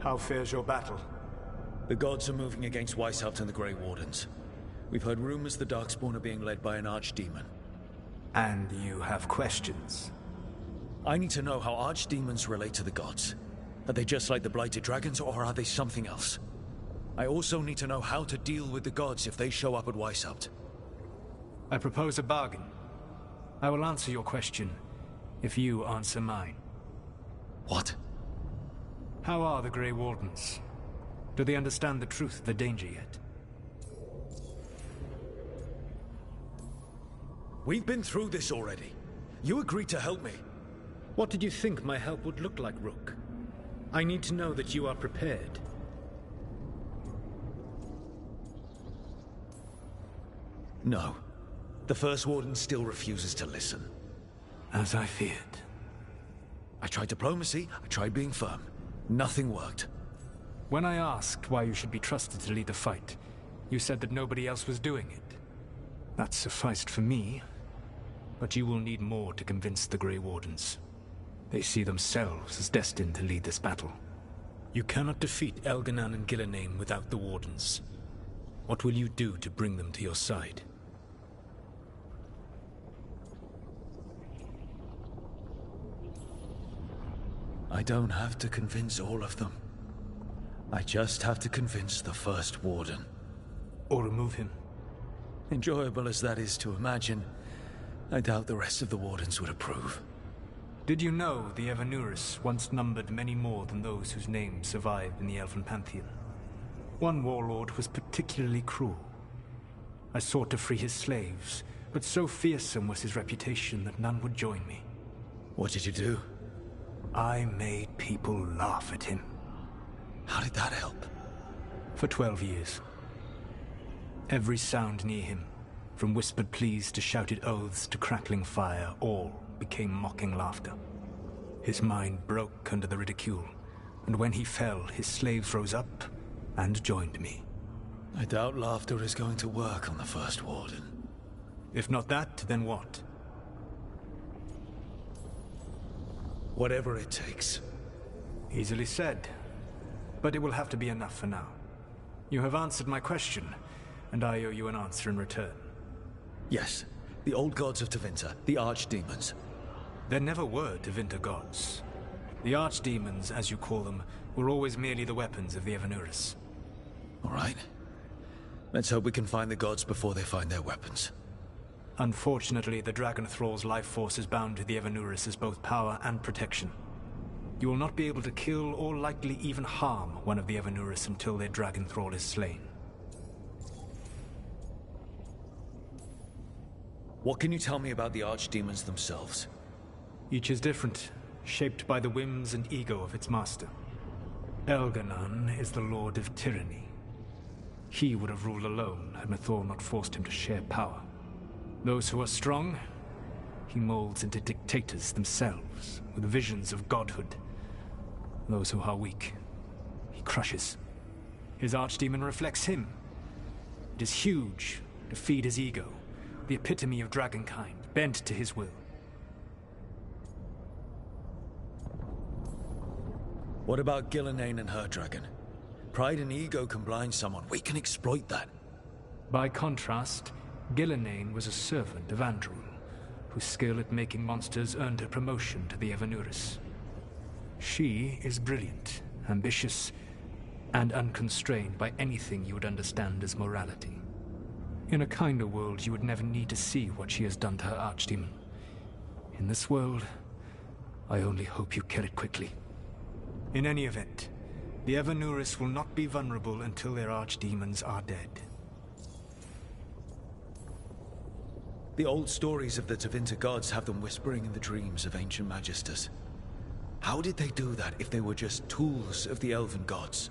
How fares your battle? The gods are moving against Weishaupt and the Grey Wardens. We've heard rumors the Darkspawn are being led by an archdemon. And you have questions? I need to know how archdemons relate to the gods. Are they just like the Blighted Dragons, or are they something else? I also need to know how to deal with the gods if they show up at Weishaupt. I propose a bargain. I will answer your question if you answer mine. What? How are the Grey Wardens? Do they understand the truth of the danger yet? We've been through this already. You agreed to help me. What did you think my help would look like, Rook? I need to know that you are prepared. No. The First Warden still refuses to listen. As I feared. I tried diplomacy, I tried being firm. Nothing worked. When I asked why you should be trusted to lead the fight, you said that nobody else was doing it. That sufficed for me, but you will need more to convince the Grey Wardens. They see themselves as destined to lead this battle. You cannot defeat Elganan and Gillenane without the Wardens. What will you do to bring them to your side? I don't have to convince all of them. I just have to convince the First Warden. Or remove him. Enjoyable as that is to imagine, I doubt the rest of the Wardens would approve. Did you know the Evanurus once numbered many more than those whose names survive in the Elven Pantheon? One warlord was particularly cruel. I sought to free his slaves, but so fearsome was his reputation that none would join me. What did you do? I made people laugh at him. How did that help? For 12 years. Every sound near him, from whispered pleas to shouted oaths to crackling fire, all became mocking laughter. His mind broke under the ridicule, and when he fell, his slaves rose up and joined me. I doubt laughter is going to work on the First Warden. If not that, then what? Whatever it takes. Easily said, but it will have to be enough for now. You have answered my question, and I owe you an answer in return. Yes, the old gods of Tevinter, the archdemons. There never were Tevinter gods. The archdemons, as you call them, were always merely the weapons of the Evanurus. All right. Let's hope we can find the gods before they find their weapons. Unfortunately, the Dragon Thrall's life force is bound to the Evanurus as both power and protection. You will not be able to kill or likely even harm one of the Evanurus until their Dragon Thrall is slain. What can you tell me about the archdemons themselves? Each is different, shaped by the whims and ego of its master. Elganan is the Lord of Tyranny. He would have ruled alone had Mathor not forced him to share power. Those who are strong, he molds into dictators themselves, with visions of godhood. Those who are weak, he crushes. His archdemon reflects him. It is huge, to feed his ego, the epitome of dragonkind, bent to his will. What about Gillenane and her dragon? Pride and ego can blind someone. We can exploit that. By contrast, Gillenane was a servant of Andrul, whose skill at making monsters earned her promotion to the Evanurus. She is brilliant, ambitious, and unconstrained by anything you would understand as morality. In a kinder world, you would never need to see what she has done to her archdemon. In this world, I only hope you kill it quickly. In any event, the Evanurus will not be vulnerable until their archdemons are dead. The old stories of the Tevinter gods have them whispering in the dreams of ancient magisters. How did they do that if they were just tools of the elven gods?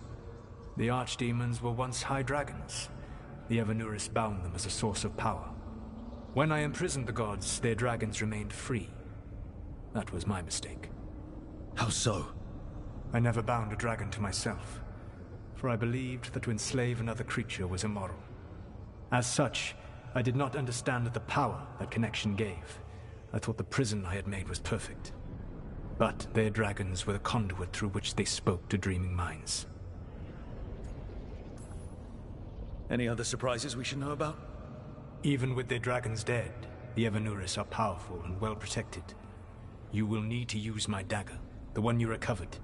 The archdemons were once high dragons. The Evanurus bound them as a source of power. When I imprisoned the gods, their dragons remained free. That was my mistake. How so? I never bound a dragon to myself, for I believed that to enslave another creature was immoral. As such, I did not understand the power that connection gave. I thought the prison I had made was perfect. But their dragons were the conduit through which they spoke to dreaming minds. Any other surprises we should know about? Even with their dragons dead, the Evanuris are powerful and well protected. You will need to use my dagger, the one you recovered.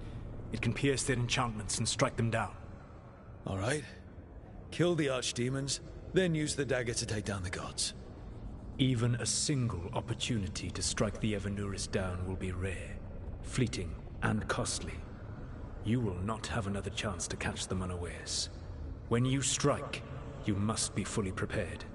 It can pierce their enchantments and strike them down. All right. Kill the archdemons, then use the dagger to take down the gods. Even a single opportunity to strike the Evanuris down will be rare, fleeting, and costly. You will not have another chance to catch them unawares. When you strike, you must be fully prepared.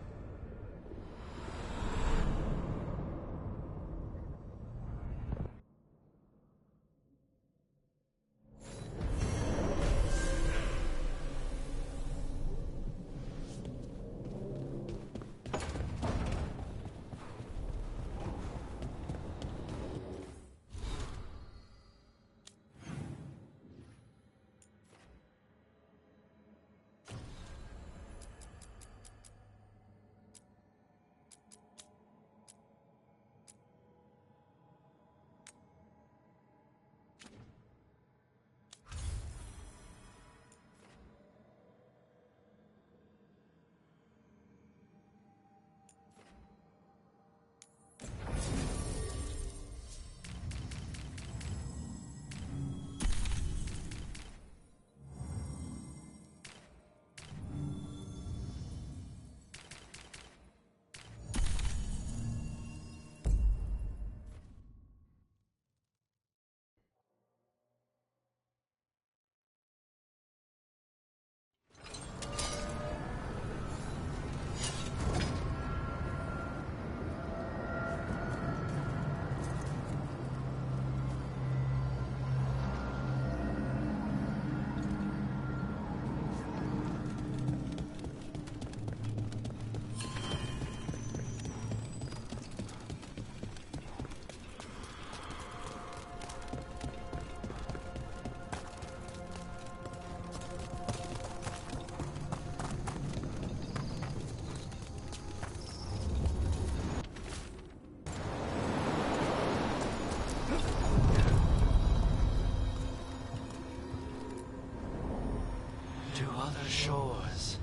Shores.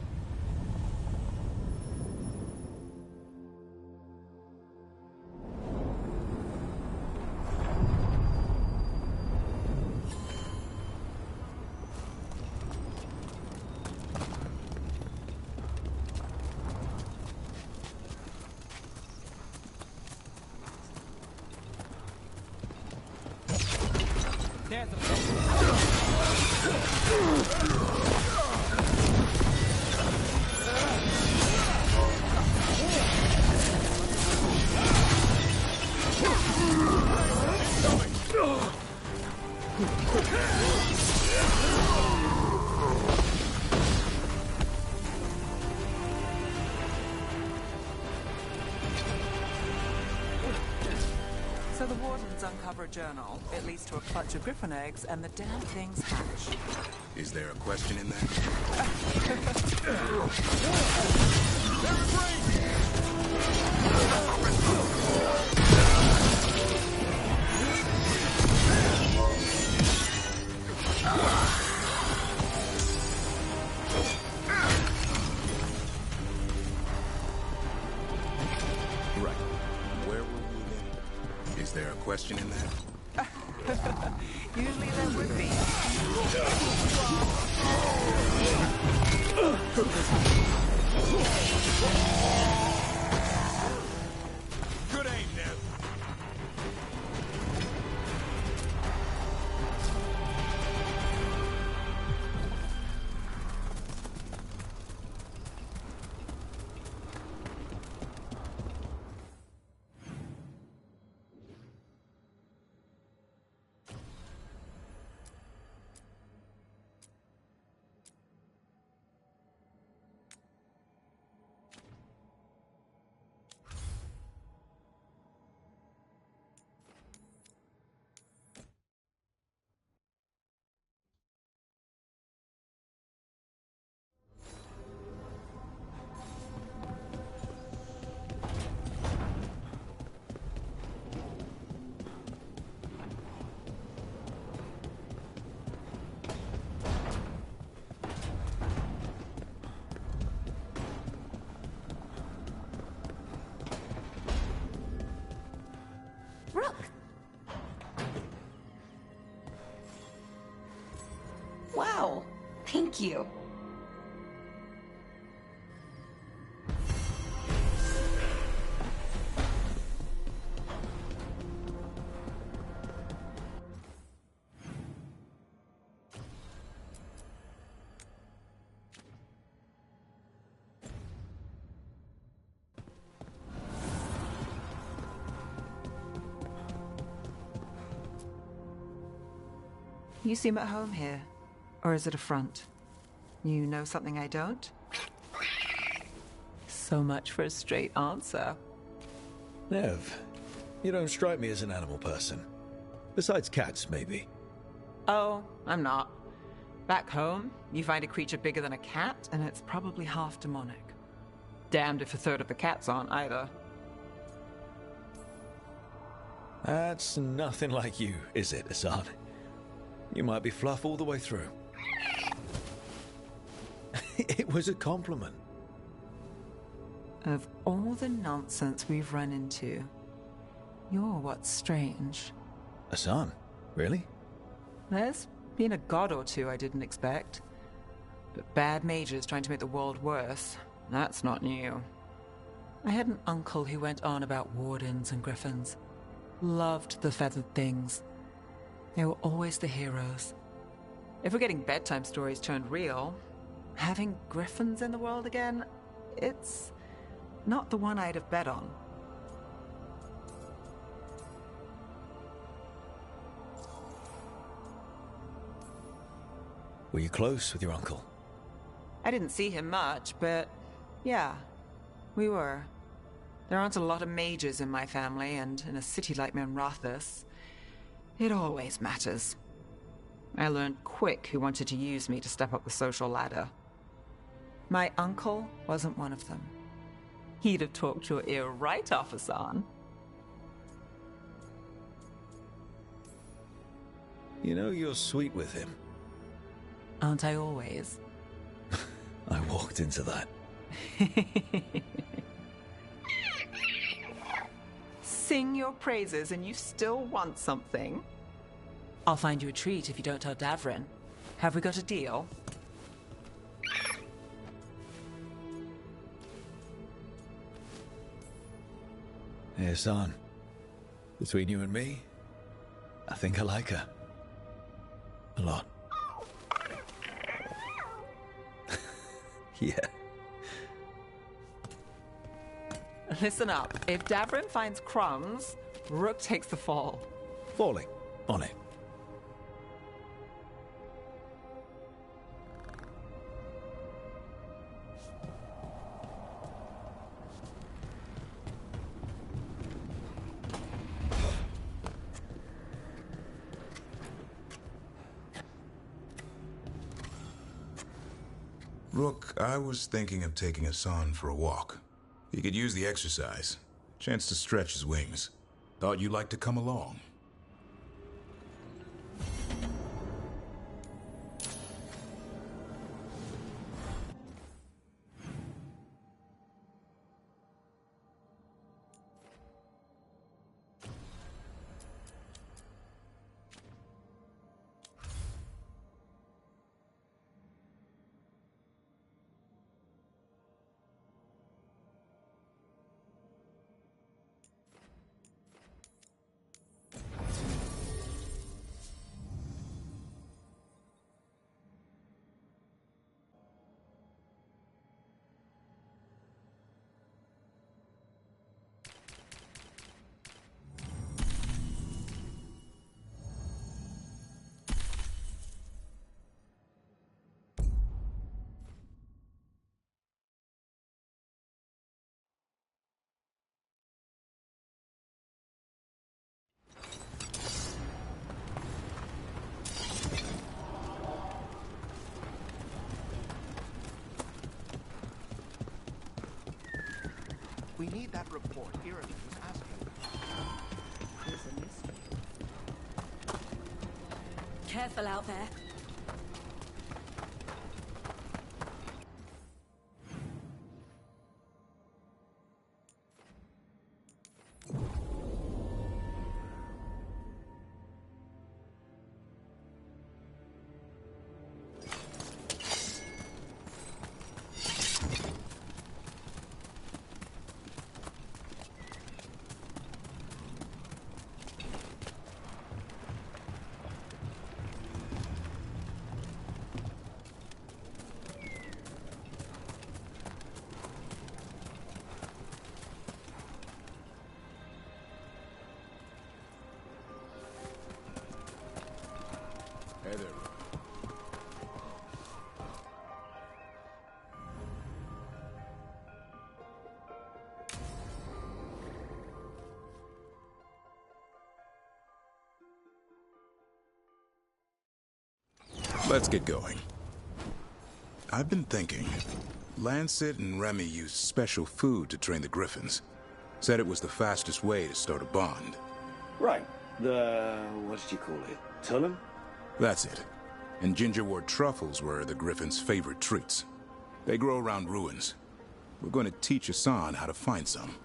So the Wardens uncover a journal. It leads to a clutch of griffin eggs, and the damn things hatch. Is there a question in that? Right. Where were we then? Is there a question in that? Usually there would be. Good aim, Nev. Thank you. You seem at home here. Or is it a front? You know something I don't? So much for a straight answer. Nev, you don't strike me as an animal person. Besides cats, maybe. Oh, I'm not. Back home, you find a creature bigger than a cat, and it's probably half demonic. Damned if a third of the cats aren't either. That's nothing like you, is it, Hassan? You might be fluff all the way through. It was a compliment. Of all the nonsense we've run into, you're what's strange. Hassan? Really? There's been a god or two I didn't expect. But bad mages trying to make the world worse, that's not new. I had an uncle who went on about wardens and griffins. Loved the feathered things. They were always the heroes. If we're getting bedtime stories turned real, having griffins in the world again, it's not the one I'd have bet on. Were you close with your uncle? I didn't see him much, but yeah, we were. There aren't a lot of mages in my family, and in a city like Menrathis, it always matters. I learned quick who wanted to use me to step up the social ladder. My uncle wasn't one of them. He'd have talked your ear right off, Hassan. You know you're sweet with him. Aren't I always? I walked into that. Sing your praises and you still want something? I'll find you a treat if you don't tell Davrin. Have we got a deal? Hey, Hassan. Between you and me, I think I like her. A lot. Yeah. Listen up. If Davrin finds crumbs, Rook takes the fall. Falling. On it. Rook, I was thinking of taking Hassan for a walk. He could use the exercise. Chance to stretch his wings. Thought you'd like to come along. We need that report. Irving was asking. There's a mystery. Careful out there. Let's get going. I've been thinking. Lancet and Remy used special food to train the griffins. Said it was the fastest way to start a bond. Right. What did you call it? Tullum? That's it. And gingerwort truffles were the griffins' favorite treats. They grow around ruins. We're going to teach Hassan how to find some.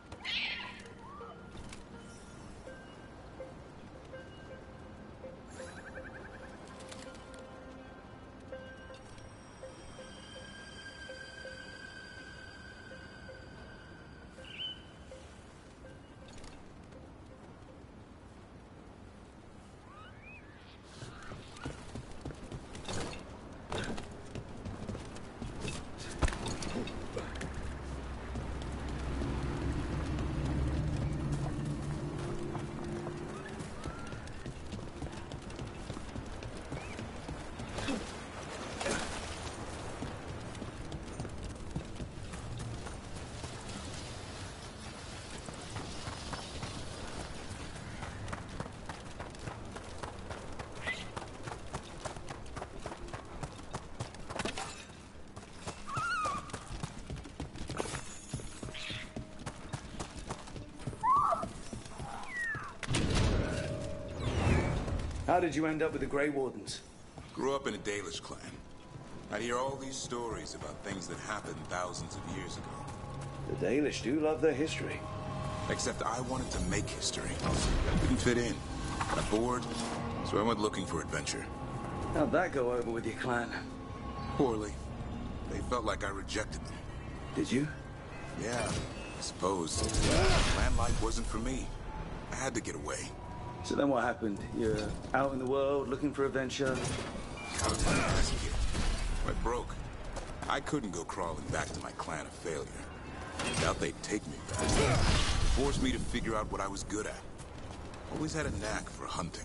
How did you end up with the Grey Wardens? Grew up in a Dalish clan. I'd hear all these stories about things that happened thousands of years ago. The Dalish do love their history. Except I wanted to make history. Couldn't fit in. Got bored, so I went looking for adventure. How'd that go over with your clan? Poorly. They felt like I rejected them. Did you? Yeah, I suppose. Clan life wasn't for me. I had to get away. So then what happened? You're out in the world looking for adventure? How did I ask you? I broke. I couldn't go crawling back to my clan of failure. Doubt they'd take me back. Forced me to figure out what I was good at. Always had a knack for hunting.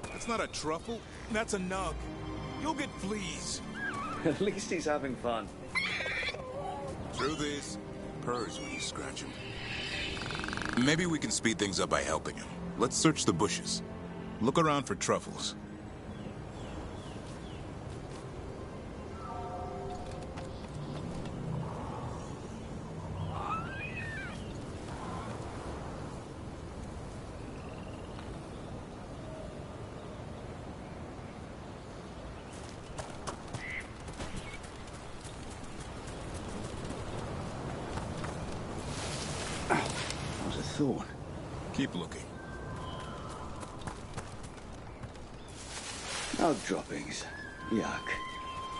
That's not a truffle. That's a nug. You'll get fleas. At least he's having fun. Truth is, purrs when you scratch him. Maybe we can speed things up by helping him. Let's search the bushes. Look around for truffles. thorn. Keep looking. Nug droppings. Yuck.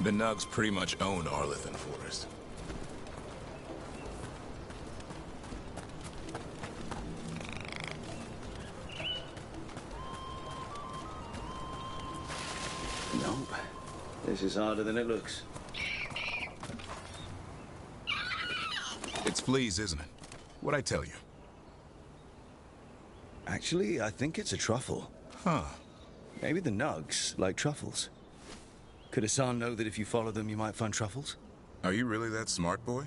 The Nugs pretty much own Arlithan Forest. Nope. This is harder than it looks. It's fleas, isn't it? What'd I tell you? Actually, I think it's a truffle. Huh. Maybe the Nugs like truffles. Could Hassan know that if you follow them, you might find truffles? Are you really that smart, boy?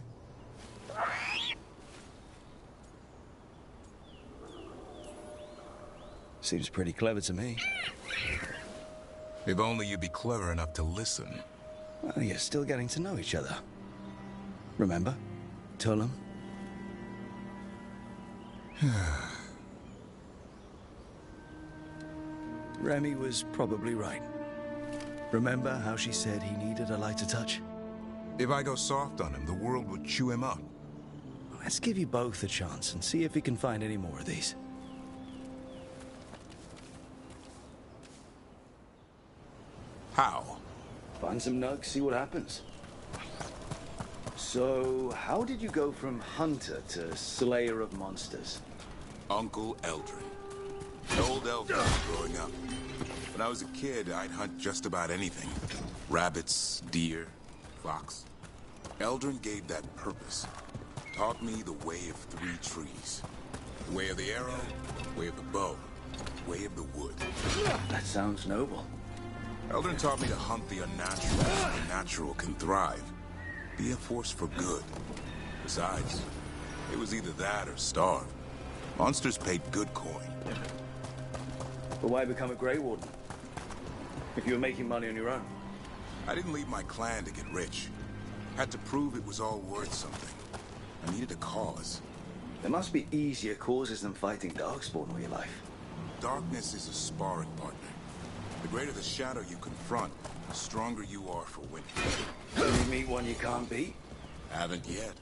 Seems pretty clever to me. If only you'd be clever enough to listen. Well, you're still getting to know each other. Remember? Tullum? Remy was probably right. Remember how she said he needed a lighter touch? If I go soft on him, the world would chew him up. Let's give you both a chance and see if we can find any more of these. How? Find some nugs, see what happens. So, how did you go from hunter to slayer of monsters? Uncle Eldrin. An old elf guy growing up. When I was a kid, I'd hunt just about anything. Rabbits, deer, fox. Eldrin gave that purpose. Taught me the way of three trees. The way of the arrow, the way of the bow, the way of the wood. That sounds noble. Eldrin taught me to hunt the unnatural so the natural can thrive. Be a force for good. Besides, it was either that or starve. Monsters paid good coin. But why become a Grey Warden? If you were making money on your own? I didn't leave my clan to get rich. Had to prove it was all worth something. I needed a cause. There must be easier causes than fighting Darkspawn all your life. Darkness is a sparring partner. The greater the shadow you confront, the stronger you are for winning. Did you meet one you can't beat? Haven't yet.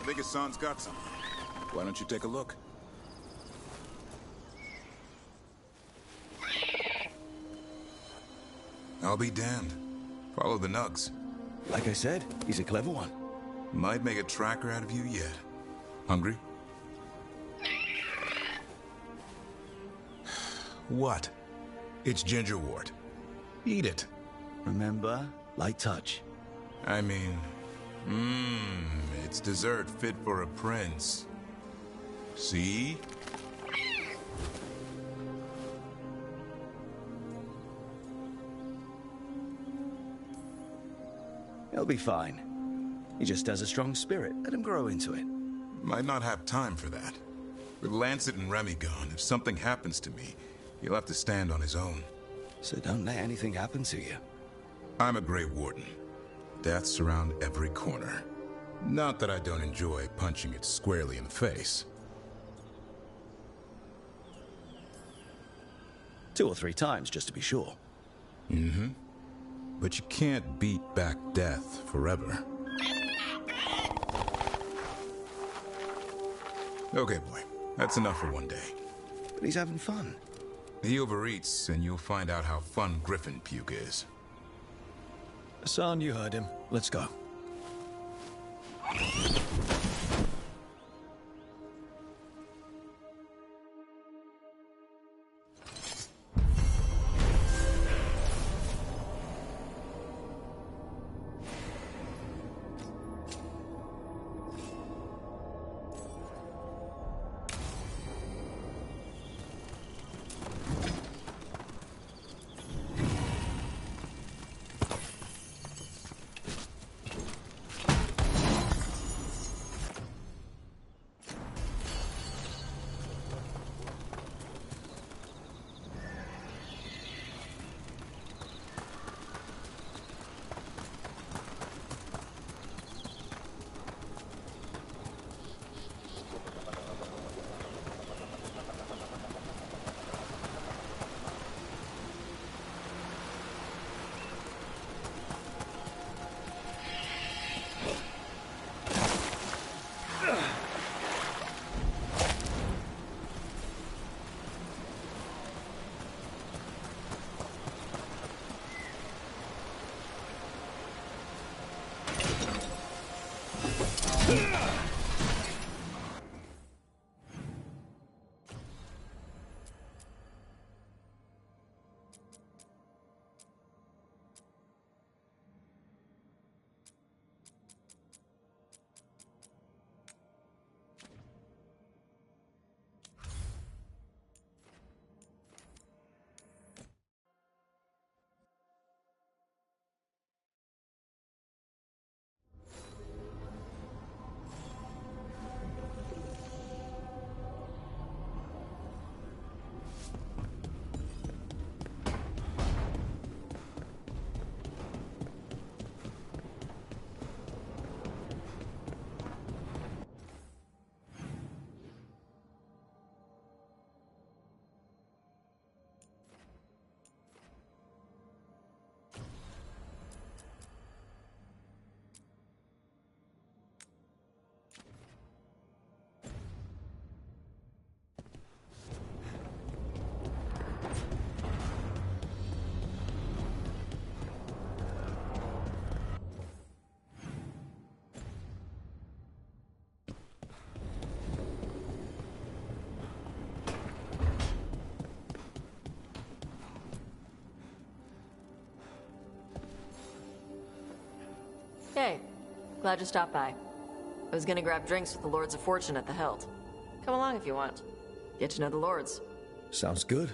I think Hassan's got something. Why don't you take a look? I'll be damned. Follow the nugs. Like I said, he's a clever one. Might make a tracker out of you yet. Hungry? What? It's gingerwort. Eat it. Remember, light touch. I mean, it's dessert fit for a prince. See? He'll be fine. He just has a strong spirit. Let him grow into it. Might not have time for that. With Lancet and Remy gone, if something happens to me, he'll have to stand on his own. So don't let anything happen to you. I'm a Grey Warden. Death's around every corner. Not that I don't enjoy punching it squarely in the face. 2 or 3 times, just to be sure. Mm-hmm. But you can't beat back death forever. Okay, boy. That's enough for one day. But he's having fun. He overeats, and you'll find out how fun Griffin puke is. Hassan, you heard him. Let's go. Hey, glad you stopped by. I was gonna grab drinks with the Lords of Fortune at the Hilt. Come along if you want. Get to know the Lords. Sounds good.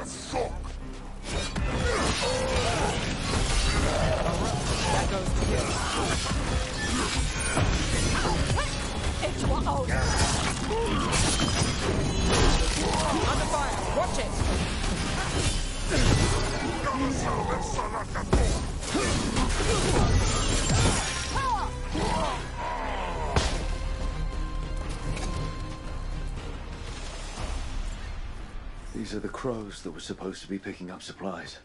That goes to you. It's what? Oh. Under fire. Watch it. These are the crows that were supposed to be picking up supplies.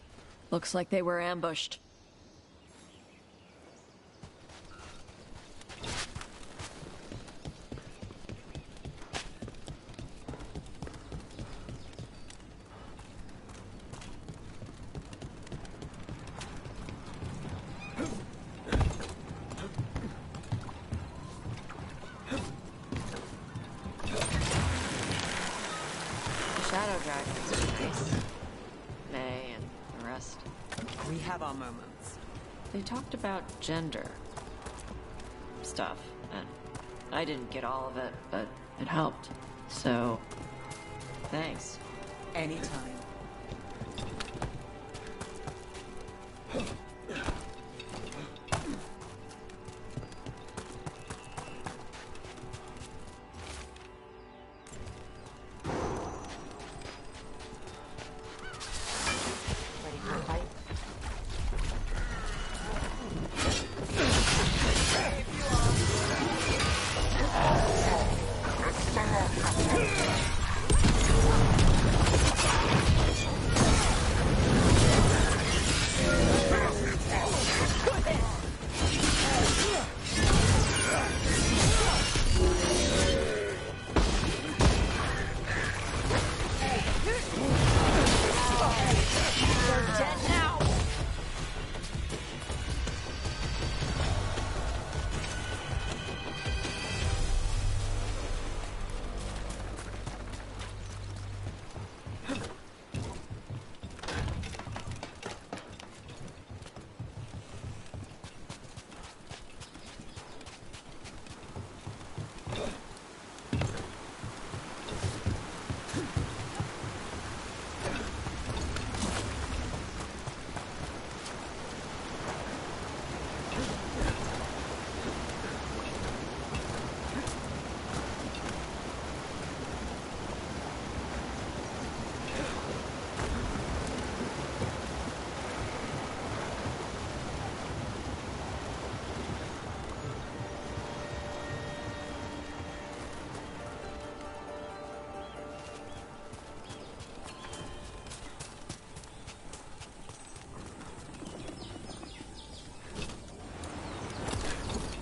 Looks like they were ambushed. Shadow dragons are nice. May and the rest. We have our moments. They talked about gender stuff, and I didn't get all of it, but it helped. So, thanks. Anytime. Ready for a fight? They're dead now!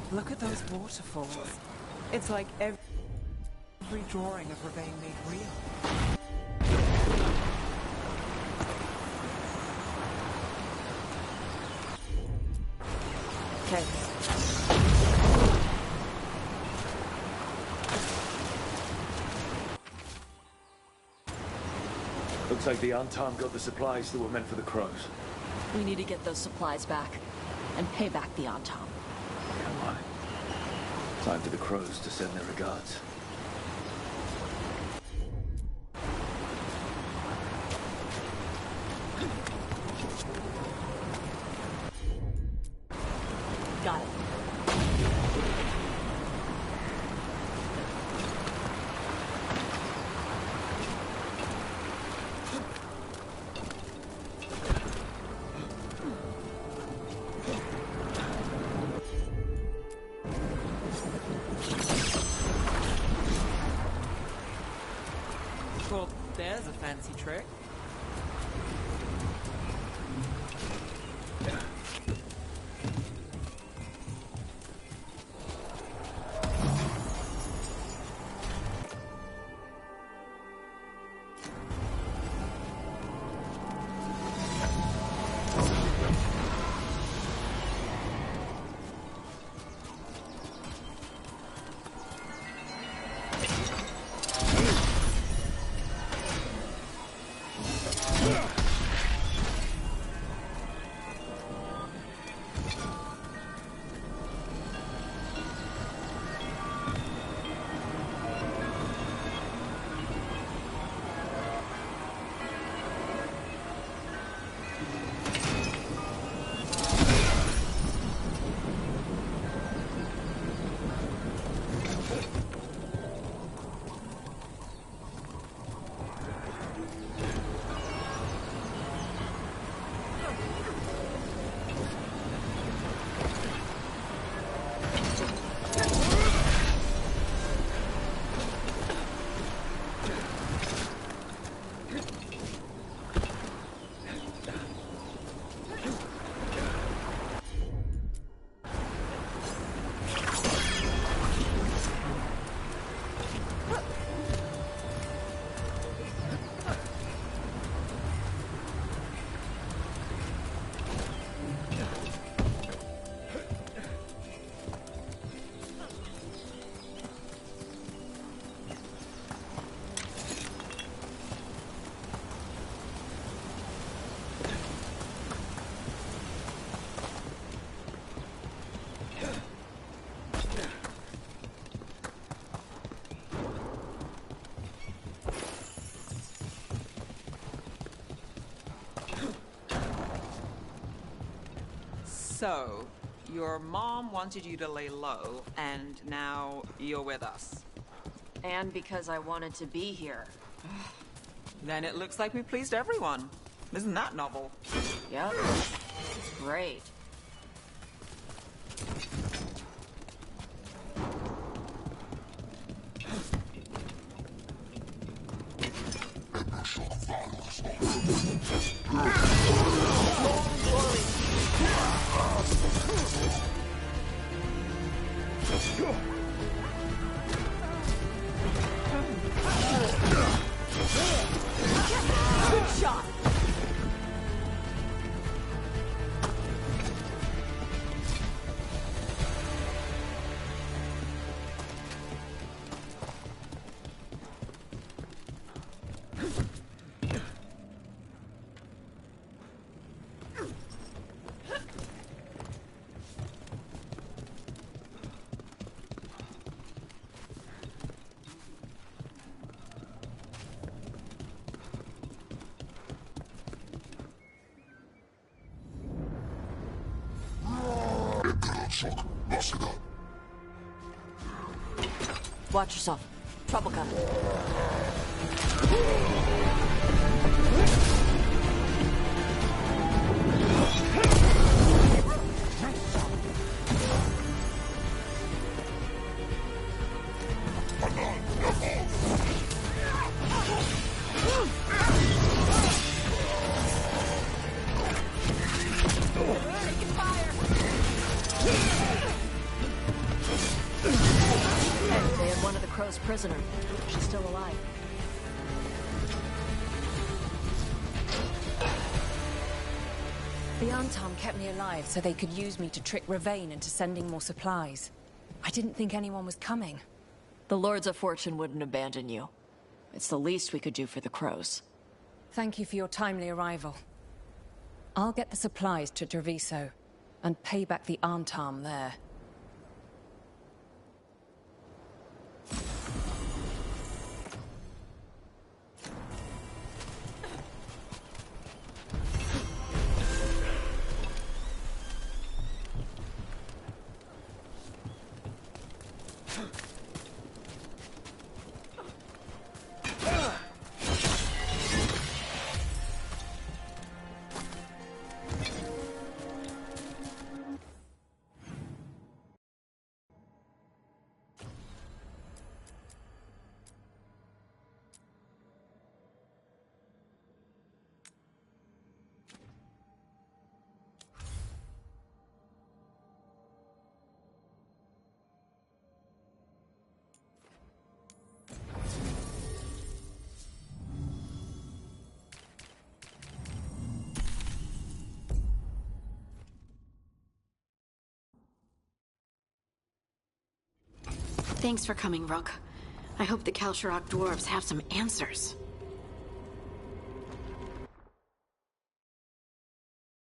Look at those waterfalls. It's like every drawing of Ravane made real. Okay. Looks like the Antam got the supplies that were meant for the crows. We need to get those supplies back and pay back the Antam. Come on. Time for the crows to send their regards. Got it. Well, there's a fancy trick. So, your mom wanted you to lay low, and now you're with us. And because I wanted to be here. Then it looks like we pleased everyone. Isn't that novel? Yep. Great. Good shot! Watch yourself. Trouble coming. They had one of the Crow's prisoner. She's still alive. The Antom kept me alive so they could use me to trick Ravain into sending more supplies. I didn't think anyone was coming. The Lords of Fortune wouldn't abandon you. It's the least we could do for the Crows. Thank you for your timely arrival. I'll get the supplies to Treviso and pay back the Antom there. Thanks for coming, Rook. I hope the Kalsharok dwarves have some answers.